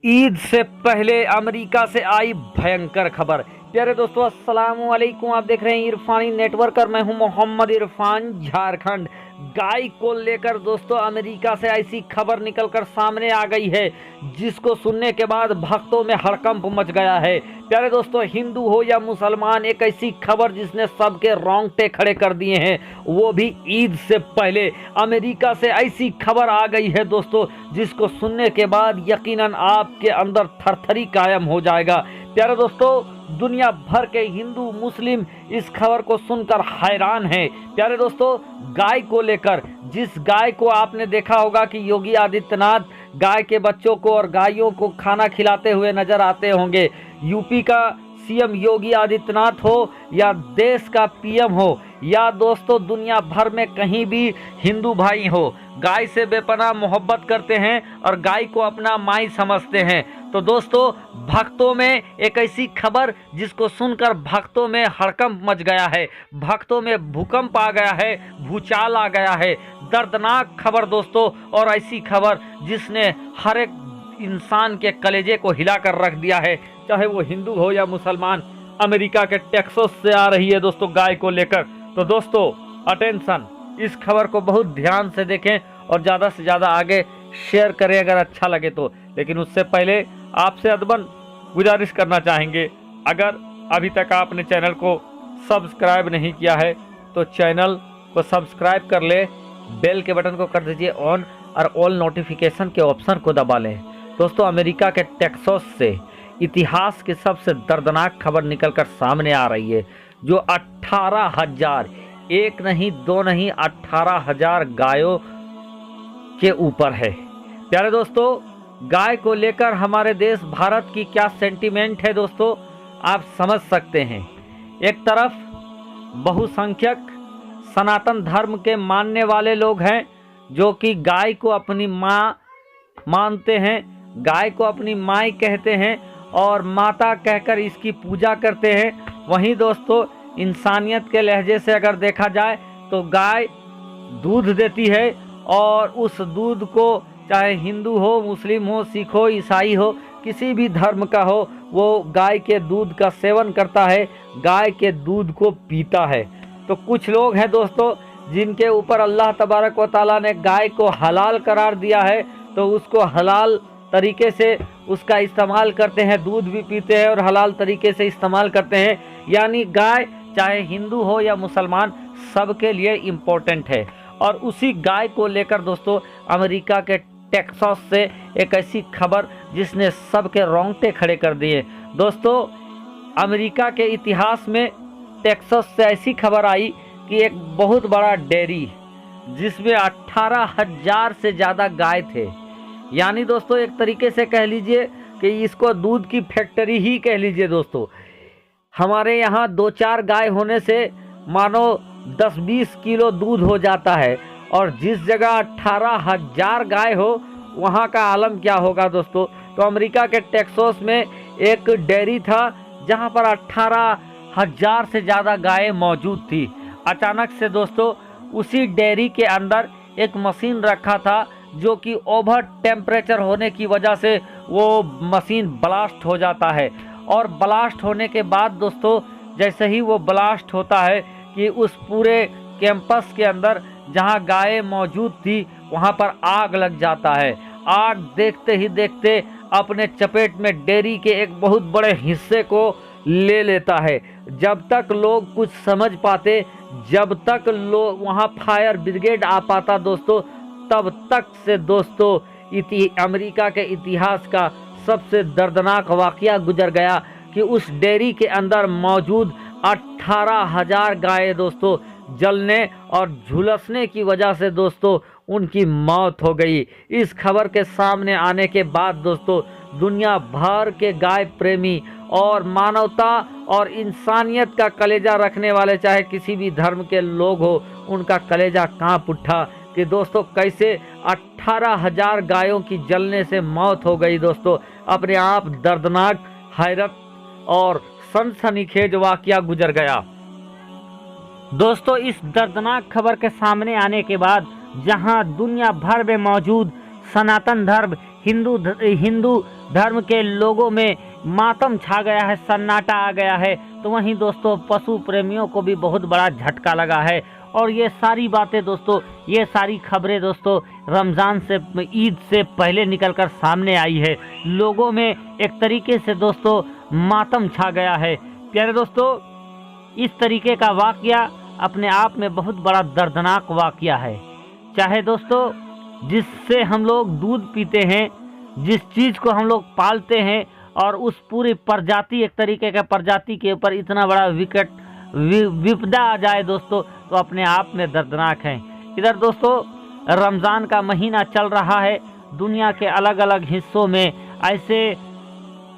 ईद से पहले अमेरिका से आई भयंकर खबर। प्यारे दोस्तों, अस्सलाम वालेकुम। आप देख रहे हैं इरफानी नेटवर्क और मैं हूं मोहम्मद इरफान, झारखंड। गाय को लेकर दोस्तों अमेरिका से ऐसी खबर निकलकर सामने आ गई है जिसको सुनने के बाद भक्तों में हड़कंप मच गया है। प्यारे दोस्तों, हिंदू हो या मुसलमान, एक ऐसी खबर जिसने सबके रोंगटे खड़े कर दिए हैं, वो भी ईद से पहले अमेरिका से ऐसी खबर आ गई है दोस्तों जिसको सुनने के बाद यकीनन आपके अंदर थरथरी कायम हो जाएगा। प्यारे दोस्तों, दुनिया भर के हिंदू मुस्लिम इस खबर को सुनकर हैरान हैं। प्यारे दोस्तों, गाय को लेकर, जिस गाय को आपने देखा होगा कि योगी आदित्यनाथ गाय के बच्चों को और गायों को खाना खिलाते हुए नजर आते होंगे। यूपी का सीएम योगी आदित्यनाथ हो या देश का पीएम हो या दोस्तों दुनिया भर में कहीं भी हिंदू भाई हो, गाय से बेपनाह मोहब्बत करते हैं और गाय को अपना माई समझते हैं। तो दोस्तों, भक्तों में एक ऐसी खबर जिसको सुनकर भक्तों में हड़कंप मच गया है, भक्तों में भूकंप आ गया है, भूचाल आ गया है। दर्दनाक खबर दोस्तों, और ऐसी खबर जिसने हर एक इंसान के कलेजे को हिलाकर रख दिया है, चाहे वो हिंदू हो या मुसलमान। अमेरिका के टेक्सास से आ रही है दोस्तों गाय को लेकर। तो दोस्तों अटेंशन, इस खबर को बहुत ध्यान से देखें और ज़्यादा से ज़्यादा आगे शेयर करें अगर अच्छा लगे तो। लेकिन उससे पहले आपसे अदबन गुजारिश करना चाहेंगे, अगर अभी तक आपने चैनल को सब्सक्राइब नहीं किया है तो चैनल को सब्सक्राइब कर ले, बेल के बटन को कर दीजिए ऑन और ऑल नोटिफिकेशन के ऑप्शन को दबा लें। दोस्तों, अमेरिका के टेक्सास से इतिहास की सबसे दर्दनाक खबर निकलकर सामने आ रही है, जो 18,000, एक नहीं दो नहीं 18,000 गायों के ऊपर है। प्यारे दोस्तों, गाय को लेकर हमारे देश भारत की क्या सेंटीमेंट है दोस्तों, आप समझ सकते हैं। एक तरफ बहुसंख्यक सनातन धर्म के मानने वाले लोग हैं जो कि गाय को अपनी माँ मानते हैं, गाय को अपनी माई कहते हैं और माता कहकर इसकी पूजा करते हैं। वहीं दोस्तों इंसानियत के लहजे से अगर देखा जाए तो गाय दूध देती है और उस दूध को चाहे हिंदू हो, मुस्लिम हो, सिख हो, ईसाई हो, किसी भी धर्म का हो, वो गाय के दूध का सेवन करता है, गाय के दूध को पीता है। तो कुछ लोग हैं दोस्तों जिनके ऊपर अल्लाह तबारक व तआला ने गाय को हलाल करार दिया है, तो उसको हलाल तरीके से उसका इस्तेमाल करते हैं, दूध भी पीते हैं और हलाल तरीके से इस्तेमाल करते हैं। यानी गाय चाहे हिंदू हो या मुसलमान, सबके लिए इम्पोर्टेंट है। और उसी गाय को लेकर दोस्तों अमेरिका के टेक्सास से एक ऐसी खबर जिसने सबके रोंगटे खड़े कर दिए। दोस्तों, अमेरिका के इतिहास में टेक्सास से ऐसी खबर आई कि एक बहुत बड़ा डेयरी जिसमें 18,000 से ज़्यादा गाय थे। यानी दोस्तों एक तरीके से कह लीजिए कि इसको दूध की फैक्ट्री ही कह लीजिए। दोस्तों, हमारे यहाँ 2-4 गाय होने से मानो 10-20 किलो दूध हो जाता है, और जिस जगह 18,000 गाय हो वहाँ का आलम क्या होगा दोस्तों। तो अमेरिका के टेक्सास में एक डेयरी था जहाँ पर 18,000 से ज़्यादा गायें मौजूद थी। अचानक से दोस्तों उसी डेयरी के अंदर एक मशीन रखा था जो कि ओवर टेम्परेचर होने की वजह से वो मशीन ब्लास्ट हो जाता है। और ब्लास्ट होने के बाद दोस्तों जैसे ही वो ब्लास्ट होता है कि उस पूरे कैंपस के अंदर जहां गायें मौजूद थी वहां पर आग लग जाता है। आग देखते ही देखते अपने चपेट में डेयरी के एक बहुत बड़े हिस्से को ले लेता है। जब तक लोग कुछ समझ पाते, जब तक लोग वहां फायर ब्रिगेड आ पाता दोस्तों, तब तक से दोस्तों अमेरिका के इतिहास का सबसे दर्दनाक वाकया गुजर गया कि उस डेयरी के अंदर मौजूद 18,000 गायें दोस्तों जलने और झुलसने की वजह से दोस्तों उनकी मौत हो गई। इस खबर के सामने आने के बाद दोस्तों दुनिया भर के गाय प्रेमी और मानवता और इंसानियत का कलेजा रखने वाले, चाहे किसी भी धर्म के लोग हो, उनका कलेजा कांप उठा कि दोस्तों कैसे 18,000 गायों की जलने से मौत हो गई। दोस्तों अपने आप दर्दनाक, हैरत और सनसनीखेज वाकया गुजर गया। दोस्तों इस दर्दनाक खबर के सामने आने के बाद जहां दुनिया भर में मौजूद सनातन धर्म हिंदू धर्म के लोगों में मातम छा गया है, सन्नाटा आ गया है, तो वहीं दोस्तों पशु प्रेमियों को भी बहुत बड़ा झटका लगा है। और ये सारी बातें दोस्तों, ये सारी खबरें दोस्तों रमज़ान से, ईद से पहले निकलकर सामने आई है। लोगों में एक तरीके से दोस्तों मातम छा गया है। प्यारे दोस्तों, इस तरीके का वाक़या अपने आप में बहुत बड़ा दर्दनाक वाक़या है। चाहे दोस्तों जिससे हम लोग दूध पीते हैं, जिस चीज़ को हम लोग पालते हैं, और उस पूरी प्रजाति, एक तरीके का प्रजाति के ऊपर इतना बड़ा विपदा आ जाए दोस्तों, तो अपने आप में दर्दनाक है। इधर दोस्तों रमज़ान का महीना चल रहा है, दुनिया के अलग अलग हिस्सों में ऐसे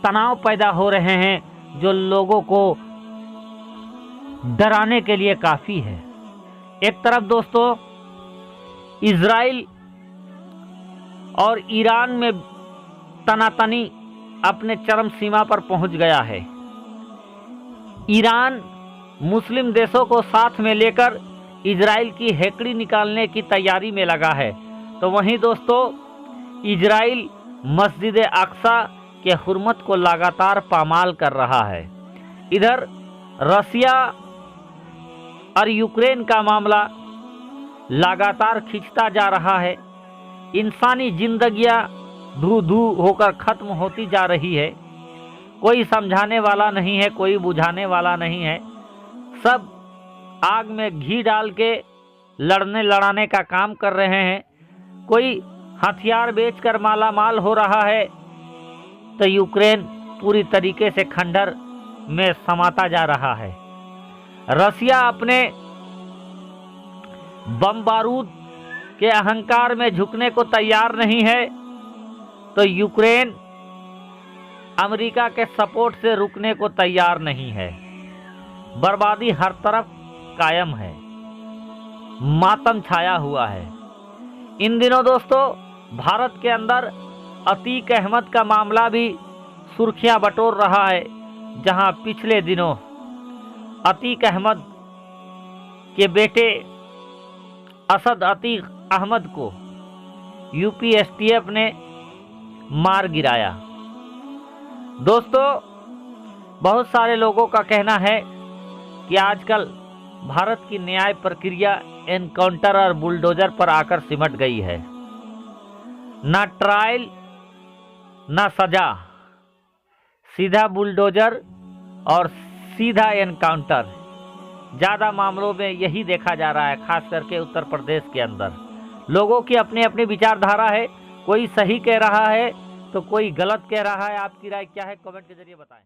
तनाव पैदा हो रहे हैं जो लोगों को डराने के लिए काफ़ी है। एक तरफ दोस्तों इजराइल और ईरान में तनातनी अपने चरम सीमा पर पहुंच गया है। ईरान मुस्लिम देशों को साथ में लेकर इजराइल की हेकड़ी निकालने की तैयारी में लगा है, तो वहीं दोस्तों इजराइल मस्जिद अक्सा के हुर्मत को लगातार पामाल कर रहा है। इधर रसिया और यूक्रेन का मामला लगातार खिंचता जा रहा है। इंसानी जिंदगियां धू धू होकर ख़त्म होती जा रही है। कोई समझाने वाला नहीं है, कोई बुझाने वाला नहीं है। सब आग में घी डाल के लड़ाने का काम कर रहे हैं। कोई हथियार बेचकर माला माल हो रहा है, तो यूक्रेन पूरी तरीके से खंडर में समाता जा रहा है। रसिया अपने बम बारूद के अहंकार में झुकने को तैयार नहीं है, तो यूक्रेन अमेरिका के सपोर्ट से रुकने को तैयार नहीं है। बर्बादी हर तरफ कायम है, मातम छाया हुआ है। इन दिनों दोस्तों भारत के अंदर अतीक अहमद का मामला भी सुर्खियां बटोर रहा है, जहां पिछले दिनों अतीक अहमद के बेटे असद अतीक अहमद को यूपी एसटीएफ ने मार गिराया। दोस्तों बहुत सारे लोगों का कहना है कि आजकल भारत की न्याय प्रक्रिया एनकाउंटर और बुलडोजर पर आकर सिमट गई है। ना ट्रायल ना सजा, सीधा बुलडोजर और सीधा एनकाउंटर। ज़्यादा मामलों में यही देखा जा रहा है, खास करके उत्तर प्रदेश के अंदर। लोगों की अपनी अपनी विचारधारा है, कोई सही कह रहा है तो कोई गलत कह रहा है। आपकी राय क्या है, कमेंट के जरिए बताएं।